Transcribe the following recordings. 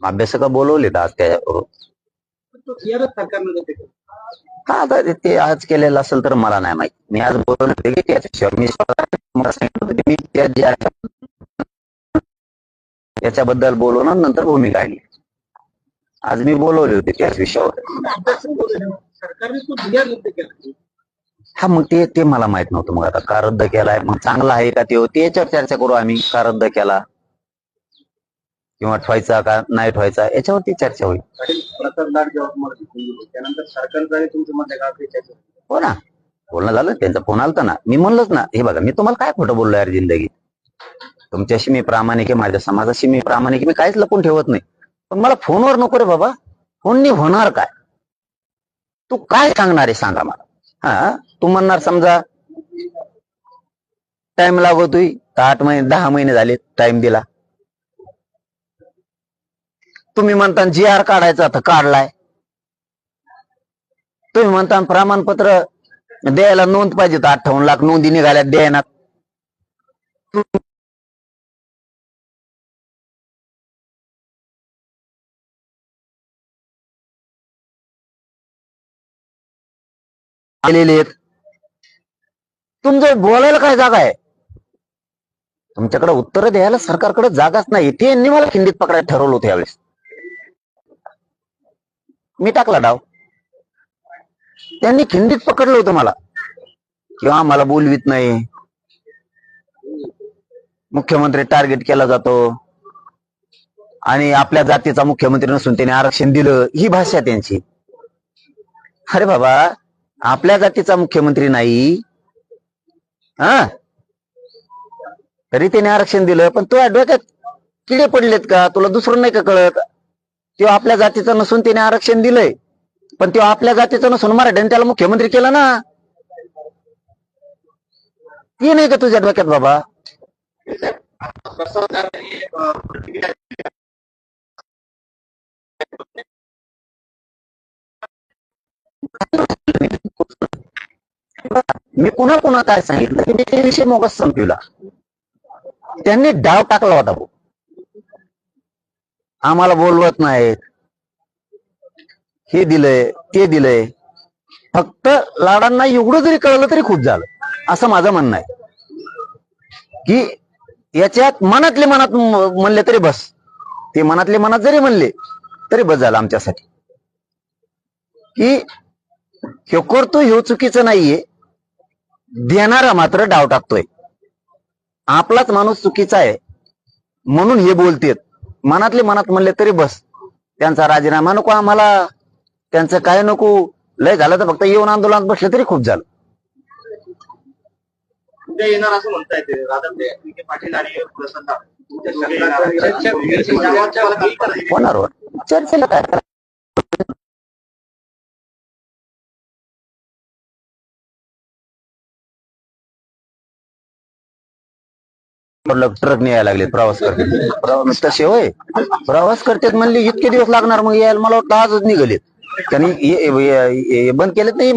अभ्यासक बोलवलेत आज त्याच्याबरोबर. हा आता ते आज केलेलं असेल तर मला नाही माहिती. मी आज बोलवलं की त्याच्याशिवाय मी मला सांगितलं होतं की मी त्या जे आहे त्याच्याबद्दल बोलवणार नंतर भूमिका आणली. आज मी बोलवले होते त्याच विषयावर. हा मग ते मला माहित नव्हतं. मग आता का रद्द केलाय, मग चांगला आहे का ते याच्यावर चर्चा करू आम्ही. का रद्द केला किंवा ठेवायचा का नाही ठेवायचा याच्यावरती चर्चा होईल. हो ना, बोलणं झालं, त्यांचा फोन आलता ना. मी म्हणलंच ना, हे बघा मी तुम्हाला काय खोटं बोललो यार जिंदगी. तुमच्याशी मी प्रामाणिक आहे, माझ्या समाजाशी मी प्रामाणिक आहे, मी काहीच लपून ठेवत नाही. पण मला फोनवर नको रे बाबा. फोननी होणार काय? तू काय सांगणार आहे सांगा मला. हा, तू म्हणणार समजा टाइम लागतोय, 8 महिने 10 महिने झाले टाइम दिला. तुम्ही म्हणता जी आर काढायचा तर काढलाय. तुम्ही म्हणता प्रमाणपत्र द्यायला नोंद पाहिजे, तर 58 लाख नोंदी निघाल्यात द्यायना. तुमचं बोलायला काय जागा आहे? तुमच्याकडे उत्तर द्यायला सरकारकडे जागाच नाही. ते मला खिंडीत पकडायला ठरवलं होतं यावेळेस. मी टाकला डाव. त्यांनी खिंडीत पकडलं होतं मला, किंवा मला बोलवीत नाही, मुख्यमंत्री टार्गेट केला जातो, आणि आपल्या जातीचा मुख्यमंत्री नसून त्याने आरक्षण दिलं, ही भाषा त्यांची. अरे बाबा, आपल्या जातीचा मुख्यमंत्री नाही हा, तरी त्याने आरक्षण दिलं. पण तुझ्या डोक्यात किडे पडलेत का? तुला दुसरं नाही का कळत? तो आपल्या जातीचा नसून त्याने आरक्षण दिलंय, पण तो आपल्या जातीचा नसून मराठ्याने त्याला मुख्यमंत्री केलं ना. ते नाही का तुझ्या डोक्यात बाबा? मी पुन्हा पुन्हा काय सांगितलं की ते विषय मोगस संपविला. त्यांनी डाव टाकला होता. आम्हाला बोलवत नाहीत, हे दिलंय ते दिलंय. फक्त लाडांना एवढं जरी कळलं तरी खूप झालं, असं माझं म्हणणं आहे. की याच्यात मनातले मनात म्हणले तरी बस. ते मनातले मनात जरी म्हणले तरी बस झालं आमच्यासाठी. की हे करतो हे चुकीचं नाहीये, देणारा मात्र डाव टाकतोय. आपलाच माणूस चुकीचा आहे म्हणून हे बोलतेत. मनातले मनात म्हणले तरी बस. त्यांचा राजीनामा नको आम्हाला, त्यांचं काय नको. लय झालं तर फक्त येऊन आंदोलनात बसले तरी खूप झालं. उद्या येणार असं म्हणता येते राधाकृष्ण पाटील आणि होणार चर्चेला काय ट्रक यायला लागले प्रवास करते. तसे होय प्रवास करतात म्हणले इतके दिवस लागणार, मग यायला मला वाटतं आजच निघालेत. त्यांनी बंद केलेत नाही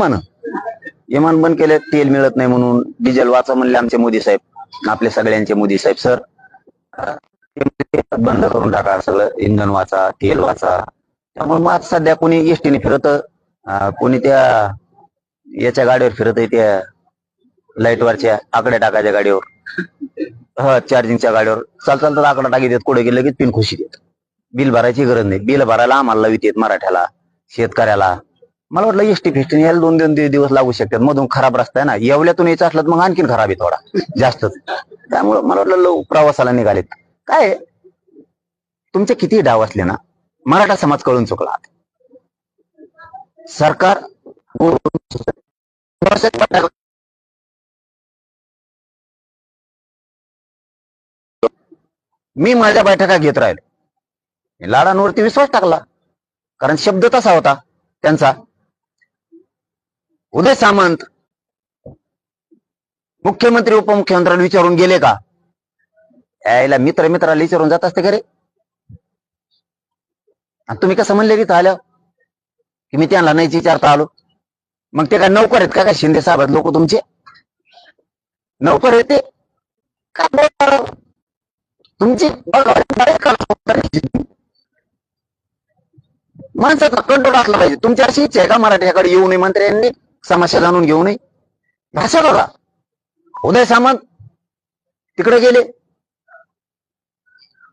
इमान बंद केलेत. तेल मिळत नाही म्हणून. डिझेल वाचा म्हणले आमचे मोदी साहेब, आपले सगळ्यांचे मोदी साहेब. सर बंद करून टाका सगळं, इंधन वाचा, तेल वाचा. त्यामुळे मग सध्या कोणी एसटीने फिरत, कोणी त्या याच्या गाडीवर फिरत आहे, त्या लाईटवरच्या आकडे टाकायच्या गाडीवर, चार्जिंगच्या गाडीवर चालतं आकडा टाकी देत. कुठे गेलं की पिन खुशी देत. बिल भरायची गरज नाही. बिल भरायला आम्हाला लावित मराठ्याला, शेतकऱ्याला. मला वाटलं एसटी फेस्टीने यायला 2 दिवस लागू शकतात. मधून खराब रस्ता आहे ना, येवल्यातून यायचं असलं तर मग आणखीन खराब आहे थोडा जास्तच. त्यामुळे मला वाटलं प्रवासाला निघालेत. काय तुमचे किती डाव असले ना, मराठा समाज कळून चुकला. सरकार मी माझ्या बैठका घेत राहील. लाडांवरती विश्वास टाकला, कारण शब्द तसा होता त्यांचा. उदय सामंत मुख्यमंत्री उपमुख्यमंत्र्यांना विचारून गेले का? यायला मित्राला विचारून जात असते का रे? तुम्ही कसं म्हणले की आल्या की मी त्यांना नाही विचारता आलो? मग ते काय नौकर आहेत का काय शिंदे साहेब लोक तुमचे? नौकर आहेत ते काय तुमची? माणसाचा कंट्रोल असला पाहिजे. तुमची अशी इच्छा आहे का मराठ्याकडे येऊ नये, मंत्र्यांनी समस्या जाणून घेऊ नये? भाषा बघा, उदय सामंत तिकडे गेले,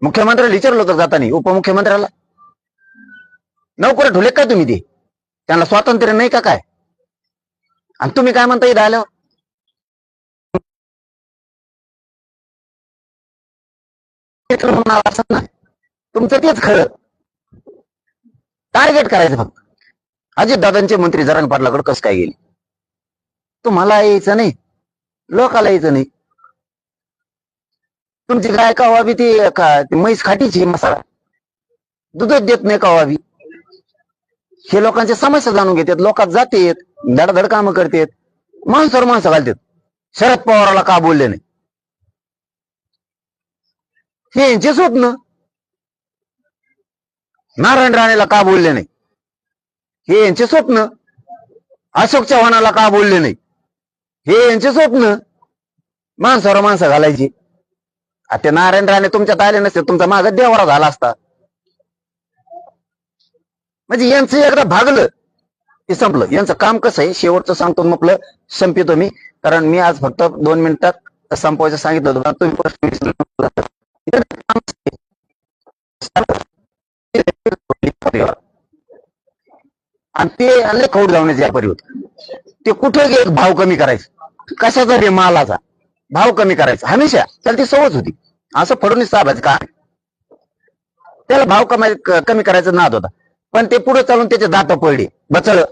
मुख्यमंत्र्याला विचारलं होतं जाताना, उपमुख्यमंत्र्याला, नोकर ठुले काय तुम्ही? ते त्यांना स्वातंत्र्य नाही का काय? आणि तुम्ही काय म्हणता इथं आल्यावर? तुमचं तेच खरं. टार्गेट करायचं फक्त. अजितदादांचे मंत्री जरांगे पाटलाकडे कसं काय गेले? तुम्हाला यायचं नाही, लोकाला यायचं नाही. तुमची गाय का व्हावी ती म्हैस खाटीची मसाला दूधच देत नाही का व्हावी. हे लोकांच्या समस्या जाणून घेतात, लोकात जातेत, धडधड कामं करतात, माणसावर माणसं घालतात. शरद पवाराला का बोलले नाही? हे यांचे स्वप्न. नारायण राणेला का बोलले नाही? हे यांचे स्वप्न. अशोक चव्हाणाला का बोलले नाही? हे यांचे स्वप्न. माणसावर माणसं घालायची. आता नारायण राणे तुमच्यात आले नसते, तुमचा माझा देवारा झाला असता. म्हणजे यांचं एकदा भागलं ते संपलं. यांचं काम कसं आहे, शेवटचं सांगतो मग आपलं संपितो मी, कारण मी आज फक्त 2 मिनिटात संपवायचं सांगितलं होतं. तुम्ही आणि ते आले खौड जावण्याचे व्यापारी होते. ते कुठे गे भाव कमी करायचं, कशाचा रे मालाचा भाव कमी करायचा, हमेशा त्याला ती सवच होती. असं फडणवीस साहेबाचं का, त्याला भाव कमी करायचा नाद होता. पण ते पुढे चालून त्याचे दात पडले, बचळ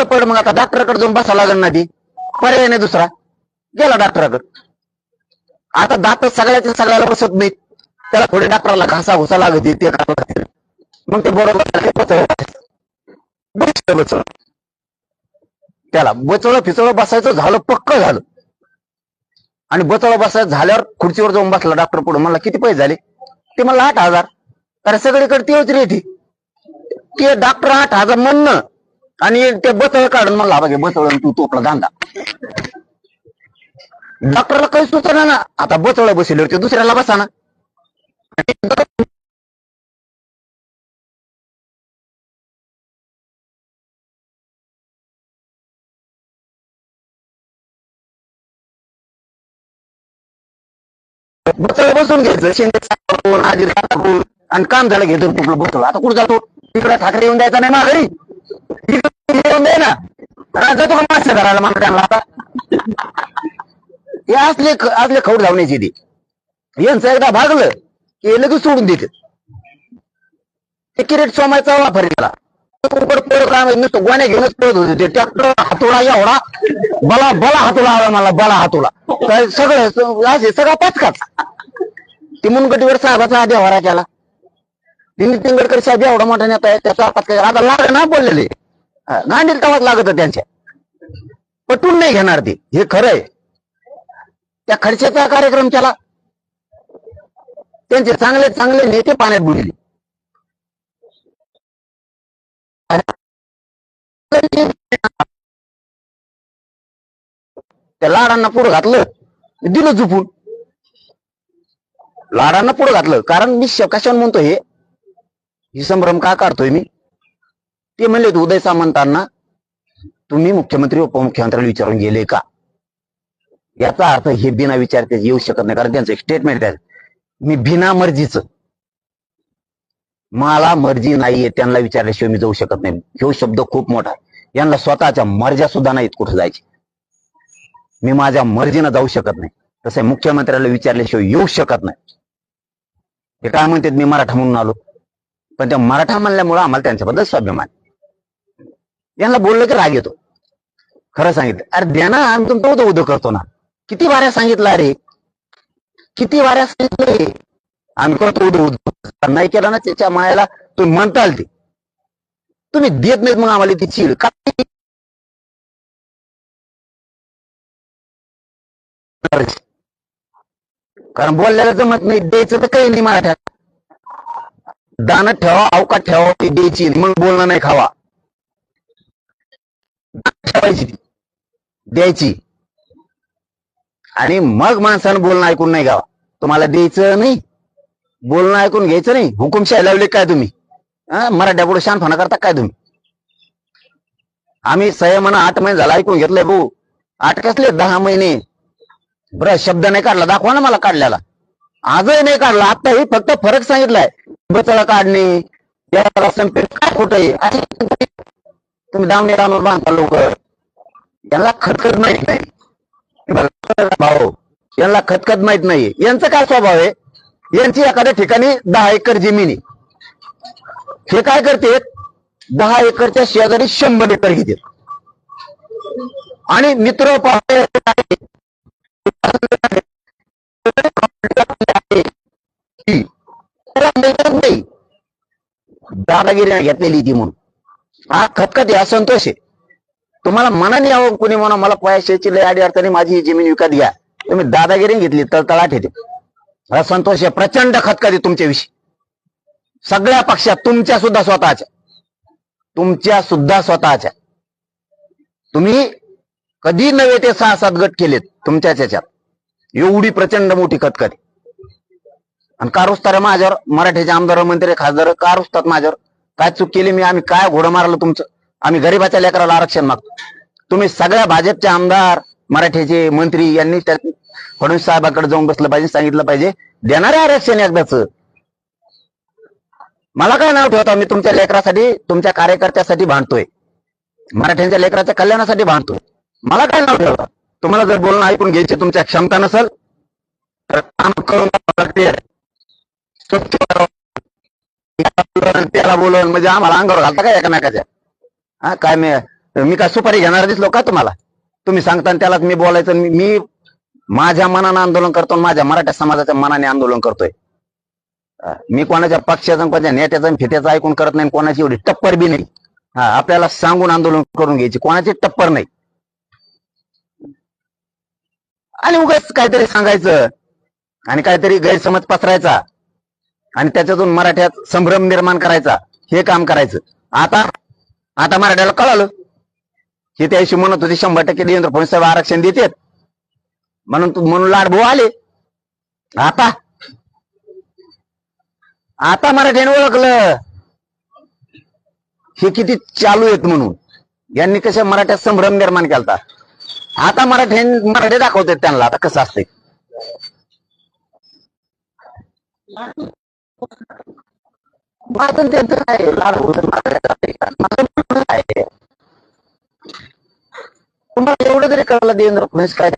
पड. मग आता डॉक्टरकडे जाऊन बसा लागेल ना, ती पर्याय नाही दुसरा. गेला डॉक्टरकडे. आता दात सगळ्याला बसत नाहीत, त्याला थोडे डॉक्टरला घासा घुसा लागत ते, मग ते बरोबर बचळ. त्याला बचळ फिचळ बसायचं झालं, पक्क झालं. आणि बचळ बसायचं झाल्यावर खुर्चीवर जाऊन बसला डॉक्टर पुढे. मला किती पैसे झाले? ते मला 8,000. कारण सगळीकडे तेच रेट. ते डॉक्टर 8,000 म्हणणं आणि ते बचळ काढून म्हणला, बघे बचळ तू तोपला धंदा. डॉक्टरला काही सुचना ना, आता बचळ बसले ते दुसऱ्याला बसा ना. बचळ बसून घ्यायचं, शेंगे आणि काम झालं घेतो कुठलं बसलो. आता कुठं जातो? तिकडे ठाकरे येऊन द्यायचा नाही माघारी, येऊन दे ना, जातो का माणसं धरायला मला त्यांना. आता हे असले खौड धावण्याची ती. यांचं एकदा भागलं की लगेच सोडून देते. ते किरीट सोमायचा वापर केला, गोण्या घेऊनच पळत होते. ते ट्रॅक्टर हातोडा एवढा बला हातोडा आला मला, बला हातोडा काय सगळं सगळा पाचकाच. ती मुनगटीवर साहेबाचा देवारा केला. नितीन गडकरी साहेब एवढा मोठा नेता आहे, त्याचा आता लाग ना बोललेले गांडील तवाच लागत त्यांच्या. पटून नाही घेणार ते, हे खरं आहे. त्या खर्चाचा कार्यक्रम केला, त्यांचे चांगले चांगले नेते पाण्यात बुडले. त्या लाडांना पुढे घातलं, दिलं झुपून. लाडांना पुढे घातलं. कारण मी कशावर म्हणतो ही संभ्रम का काढतोय मी? ते म्हणले उदय सामंतांना, तुम्ही मुख्यमंत्री उपमुख्यमंत्र्याला विचारून गेले का? याचा अर्थ हे बिना विचारते येऊ शकत नाही. कारण त्यांचं स्टेटमेंट आहे, मी बिना मर्जीच, मला मर्जी नाहीये, त्यांना विचारल्याशिवाय मी जाऊ शकत नाही. हे शब्द खूप मोठा आहे. यांना स्वतःच्या मर्ज्या सुद्धा नाहीत कुठे जायची. मी माझ्या मर्जीनं जाऊ शकत नाही, तसं मुख्यमंत्र्याला विचारल्याशिवाय येऊ शकत नाही. ते काय म्हणतात, मी मराठा म्हणून आलो. पण त्या मराठा म्हणल्यामुळं आम्हाला त्यांच्याबद्दल स्वाभिमान. यांना बोललं की राग येतो. खरं सांगितलं, अरे द्या ना, आम्ही तुमचं उदो उदो करतो ना. किती वाऱ्या सांगितलं, अरे किती वाऱ्या सांगितलं, आम्ही करतो उदो उदो. नाही केला ना त्याच्या मायाला तुम्ही म्हणताल ते, तुम्ही देत नाहीत, मग आम्हाला ती चीड का? कारण बोलल्याला जमत नाही, द्यायचं तर काही नाही. मराठ्यात दानत ठेवा, अवकात ठेवा, ती द्यायची, मग बोलणं नाही खावा. ठेवायची ती, द्यायची, आणि मग माणसानं बोलणं ऐकून नाही गावा. तुम्हाला द्यायचं नाही, बोलणं ऐकून घ्यायचं नाही. हुकुमशाही लावले काय तुम्ही? मराठ्या पुढे शानपणा करता काय तुम्ही? आम्ही संयमानं 8 महिने झाला ऐकून घेतलंय भाऊ. 8 कसले 10 महिने. बरं शब्द नाही काढला, दाखवा ना मला काढल्याला. आजही नाही काढला. आताही फक्त फरक सांगितलाय. बचळा काढणे याला संपेल काय खोटं आहे. तुम्ही दामने रानवर बांधता लोक. यांना खतखत माहित नाही भाऊ. यांना खतखत माहित नाही. यांचं काय स्वभाव आहे? यांची एखाद्या ठिकाणी 10 एकर जमीन आहे. हे काय करते 10 एकरच्या शेजारी 100 एकर घेते आणि मित्र नाही दादागिरी घेतलेली ती म्हणून. हा खतखत आहे, असंतोष आहे. तुम्हाला मनाने यावं कुणी म्हणा मला पैशाची लय अडी अडचणी माझी ही जमीन विकत घ्या. तुम्ही दादागिरी घेतली तर तळाट येते. असंतोष आहे, प्रचंड खतखत आहे तुमच्याविषयी. सगळ्या पक्षात तुमच्या सुद्धा स्वतःच्या. तुम्ही कधी नव्हे ते 6-7 गट केलेत तुमच्याच याच्यात. एवढी प्रचंड मोठी खतखत. आणि का रुसता रे माझ्यावर? मराठीचे आमदार मंत्री खासदार का रुसतात माझ्यावर? काय चूक केली मी? आम्ही काय घोडं मारलं तुमचं? आम्ही गरीबाच्या लेकराला आरक्षण मागतो. तुम्ही सगळ्या भाजपचे आमदार मराठीचे मंत्री यांनी त्या फडणवीस साहेबांकडे जाऊन बसलं पाहिजे, सांगितलं पाहिजे देणारे आरक्षण एकदाच. मला काय नाव ठेवता? मी तुमच्या लेकरासाठी तुमच्या कार्यकर्त्यासाठी भांडतोय, मराठ्यांच्या लेकराच्या कल्याणासाठी भांडतोय. मला काय नाव ठेवता? तुम्हाला जर बोलणं ऐकून घ्यायची तुमच्या क्षमता नसेल तर काम करून त्याला बोलवून म्हणजे आम्हाला अंगावर घालता काय एकमेकाच्या? हा काय मी काय सुपारी घेणार दिसलो का तुम्हाला? तुम्ही सांगता त्यालाच मी बोलायचं. मी माझ्या मनानं आंदोलन करतो, माझ्या मराठा समाजाच्या मनाने आंदोलन करतोय. मी कोणाच्या पक्षाचं कोणाच्या नेत्याचं फित्याचं ऐकून करत नाही. कोणाची एवढी टप्पर बी नाही. हा आपल्याला सांगून आंदोलन करून घ्यायची, कोणाची टप्पर नाही. आणि उगाच काहीतरी सांगायचं आणि काहीतरी गैरसमज पसरायचा आणि त्याच्यातून मराठ्यात संभ्रम निर्माण करायचा, हे काम करायचं. आता मराठ्याला कळालं हे त्याशी म्हणत होते 100% देवेंद्र फडणवीस साहेब आरक्षण देतात म्हणून लाडभाऊ आले. आता मराठ्याने ओळखलं हे किती चालू आहेत म्हणून. यांनी कशा मराठ्यात संभ्रम निर्माण केला. आता मराठे दाखवतात त्यांना आता कसं असतंय. त्यांचं काय तुम्हाला एवढं जरी कळलं देवेंद्र फडणवीस काय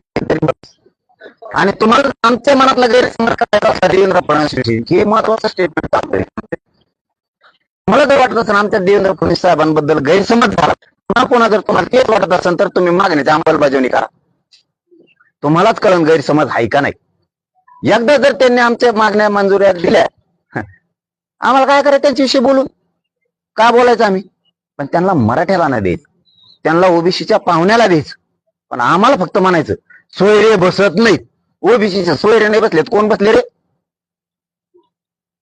आणि तुम्हाला आमच्या मनातला गैरसमज करायचा देवेंद्र फडणवीस हे महत्वाचं स्टेटमेंट आहे. मला जर वाटत असेल आमच्या देवेंद्र फडणवीस साहेबांबद्दल गैरसमज झाला, पुन्हा जर तुम्हाला तेच वाटत असेल तर तुम्ही मागण्याची अंमलबजावणी करा. तुम्हालाच कळण गैरसमज आहे का नाही. एकदा जर त्यांनी आमच्या मागण्या मंजुऱ्या दिल्या, आम्हाला काय करायचं त्यांच्याविषयी बोलून? का बोलायचं आम्ही? पण त्यांना मराठ्याला नाही द्यायचं, त्यांना ओबीसीच्या पाहुण्याला द्यायचं. पण आम्हाला फक्त म्हणायचं सोयरे बसत नाहीत. ओबीसीच्या सोयरे नाही बसलेत. कोण बसले रे?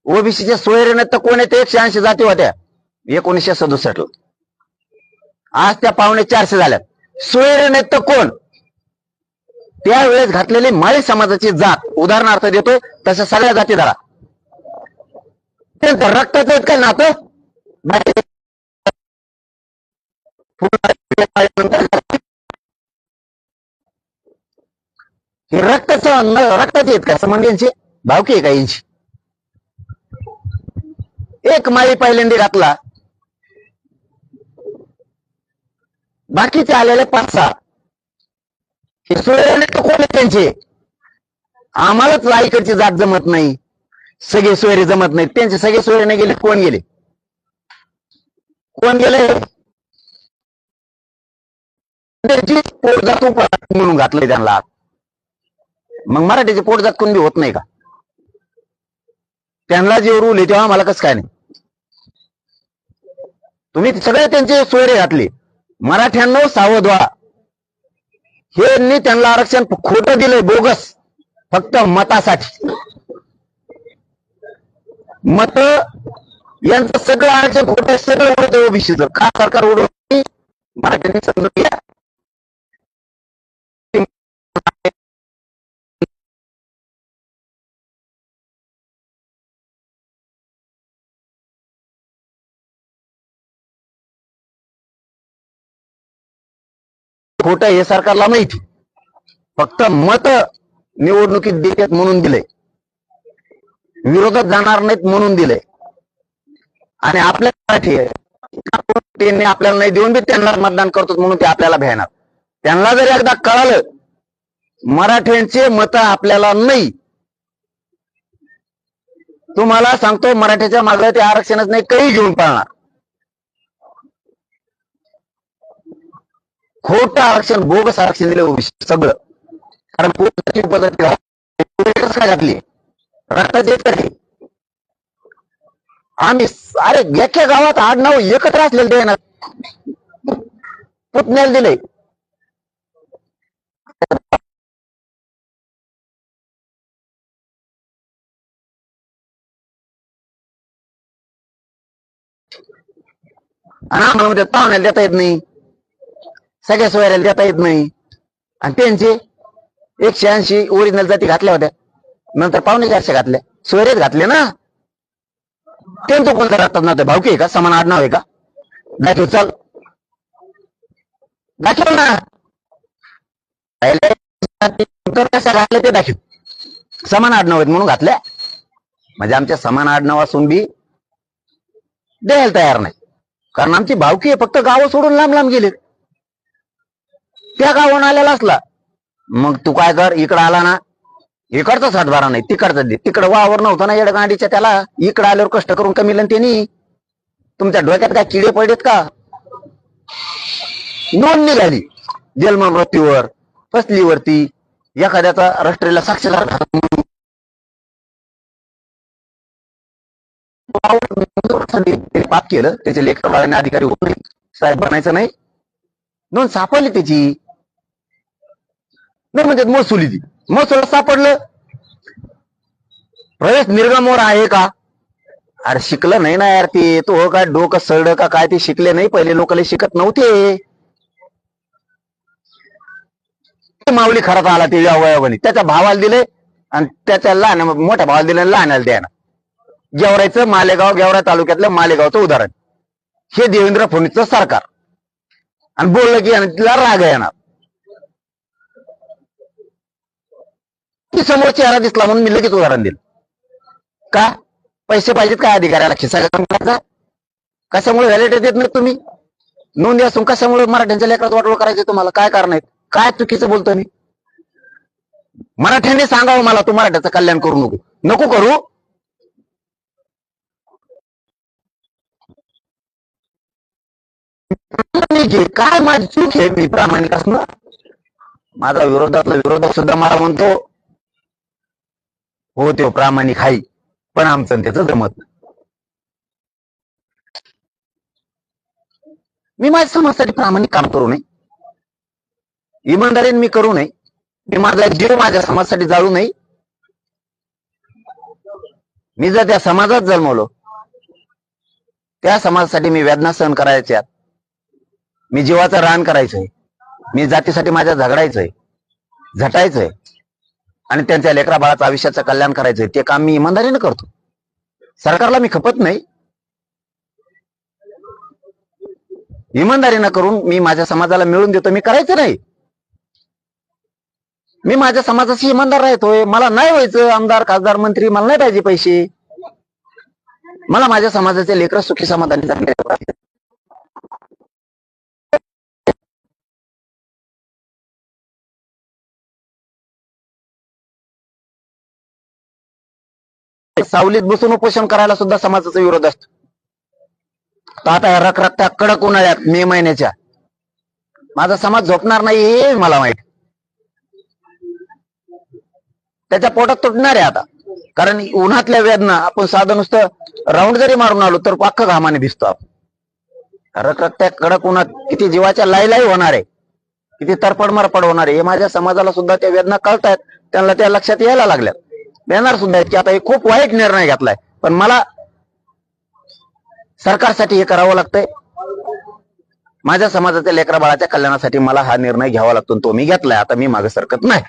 ओबीसीच्या सोयरे नाही तर कोण येते? 180 जाती होत्या 1967. आज त्या पाहुणे 400 झाल्यात. सोयरे नाहीत तर कोण? त्यावेळेस घातलेली माळी समाजाची जात, उदाहरणार्थ देतो तशा सगळ्या जाती धरा. त्यांचं रक्ताचं काय नातं? हे रक्ताचे आहेत का संबंधींचे? भावकी आहे का यांची? एक माळी पहिल्यांदा घातला, बाकीचे आलेले 5-6 हे सोयरे तर कोण त्यांचे? आम्हालाच इकडची जात जमत नाही, सगळे सोयरे जमत नाहीत. त्यांचे सगळे सोयरे नाही गेले. कोण गेले? त्यांची पोटजात म्हणून घातलंय त्यांना. मग मराठीचे पोटजात कोण बी होत नाही का? त्यांना जे रूल आहे तेव्हा आम्हाला कसं काय नाही? तुम्ही सगळे त्यांचे सोयरे घातले. मराठ्यांना सावध व्हा. हे त्यांना आरक्षण खोटं दिलंय, बोगस, फक्त मतासाठी. मत यांचं सगळं आरक्षण खोटं, सगळं उडतं ओबीसीचं. का सरकार उडवत? मराठ्यांनी समजून घ्या. खोटं हे सरकारला माहिती, फक्त मत निवडणुकीत देतात म्हणून दिले, विरोधात जाणार नाहीत म्हणून दिले. आणि आपल्यासाठी त्यांनी आपल्याला नाही देऊन बी त्यांना मतदान करतो म्हणून ते आपल्याला भ्यायणार. त्यांना जर एकदा कळालं मराठ्यांचे मत आपल्याला नाही, तुम्हाला सांगतो मराठ्याच्या मागे ते आरक्षणच नाही काही घेऊन पाळणार. खोटं आरक्षण, बोगस आरक्षण दिलं ओबीसी सगळं. कारण पोटाची पद्धत काय घातली रक्ताचे आम्ही अरे एका गावात 8-9 एकत्र असलेले ते ना पुतण्याला दिले. आणि आम्हाला म्हणजे पाहुण्याला देता येत नाही, सगळ्या सोयऱ्याला देता येत नाही. आणि त्यांचे 180 ओरिजिनल जाती घातल्या होत्या, नंतर पाहुणे 400 घातल्या, सोयरेच घातले ना. त्यांचं कोणत्या रक्तात नव्हतं? भाऊकी आहे का? समान आडनाव आहे का? दाखव, चल दाखव ना. कशा घातल्या ते दाखव. समान आडनाव आहेत म्हणून घातल्या. म्हणजे आमच्या समान आडनाव असून बी द्यायला तयार नाही, कारण आमची भावकी आहे. फक्त गावं सोडून लांब लांब गेले. त्या गावाहून आलेला असला मग तू काय कर, इकडं आला ना, इकडचाच हातभारा नाही, तिकडचा दे. तिकडं वावर नव्हतं ना येड्या गाडीच्या त्याला, इकडं आल्यावर कष्ट करून कमी त्यांनी. तुमच्या डोक्यात काय किडे पडलेत का? नोंद निघाली जन्म मृत्यूवर, फसलीवरती, एखाद्याचा राष्ट्रीयला साक्षीदार पाप केलं, त्याचे लेकर बाळाने अधिकारी होत नाही, साहेब बनायचं नाही, नोंद सापडली त्याची. नाही म्हणजे महसुली ती महसूल सापडलं. प्रवेश निर्गमवर आहे का? अरे शिकलं नाही ना यार ते. तो काय डोकं सरड का काय, ते शिकले नाही. पहिले लोकांना शिकत नव्हते. माऊली खरात आला ते वयावणी, त्याच्या भावाला दिले आणि त्याच्या लहान मोठ्या भावाला दिले, लहानाला द्यायला. गेवरायचं मालेगाव, गेवराई तालुक्यातलं मालेगावचं उदाहरण, हे देवेंद्र फडणवीसचं सरकार. आणि बोललं की तिला राग येणार. ती समोर चेहरा दिसला म्हणून मी लगेच उदाहरण दिलं. का? पैसे पाहिजेत काय अधिकाऱ्याला खिसा करायचा? कशामुळे व्हॅलिडेट देत नाही तुम्ही? नोंदी असून कशामुळे मराठ्यांच्या लेकरात वाटोळ करायचे तुम्हाला? काय कारण आहेत? काय चुकीचं बोलतो मी? मराठ्यांनी सांगावं मला, तू मराठ्याचं कल्याण करू नको. नको करू. काय माझी चूक आहे? मी प्रामाणिक असणं. माझा विरोधातला विरोधक सुद्धा मला म्हणतो हो तो प्रामाणिक आहे, पण आमचं त्याचं जमत. मी माझ्या समाजासाठी प्रामाणिक काम करू नये, इमानदारीने मी करू नये, मी माझा जीव माझ्या समाजासाठी जाळू नये. मी जर त्या समाजात जन्मलो, त्या समाजासाठी मी वेदना सहन करायच्या, मी जीवाचं रान करायचंय, मी जातीसाठी माझ्या झगडायचंय, झटायचंय आणि त्यांच्या लेकरा बाळाचं आयुष्याचं कल्याण करायचंय. ते काम मी इमानदारीने करतो. सरकारला मी खपत नाही. इमानदारीनं करून मी माझ्या समाजाला मिळून देतो. मी करायचं नाही. मी माझ्या समाजाशी इमानदार राहतोय. मला नाही व्हायचं आमदार, खासदार, मंत्री. मला नाही पाहिजे पैसे. मला माझ्या समाजाचे लेकर सुखी समाधानी झाले. सावलीत बसून उपोषण करायला सुद्धा समाजाचा विरोध असतो. आता या रखरखत्या कडक उन्हाळ्यात मे महिन्याच्या माझा समाज झोपणार नाही हे मला माहित. त्याच्या पोटात तुटणार आहे आता, कारण उन्हातल्या वेदना आपण साधं नुसतं राऊंड जरी मारून आलो तर अख्खं घामाने दिसतो आपण. रखरखत्या कडक उन्हात किती जीवाच्या लाई होणार आहे, किती तरपड मरपड होणार आहे, हे माझ्या समाजाला सुद्धा त्या वेदना कळतायत. त्यांना त्या लक्षात यायला लागल्यात, येणार सुद्धा आहेत की आता हे खूप वाईट निर्णय घेतलाय, पण मला सरकारसाठी हे करावं लागतंय. माझ्या समाजाच्या लेकरा बाळाच्या कल्याणासाठी मला हा निर्णय घ्यावा लागतो. तो मी घेतलाय. आता मी मागे सरकत नाही.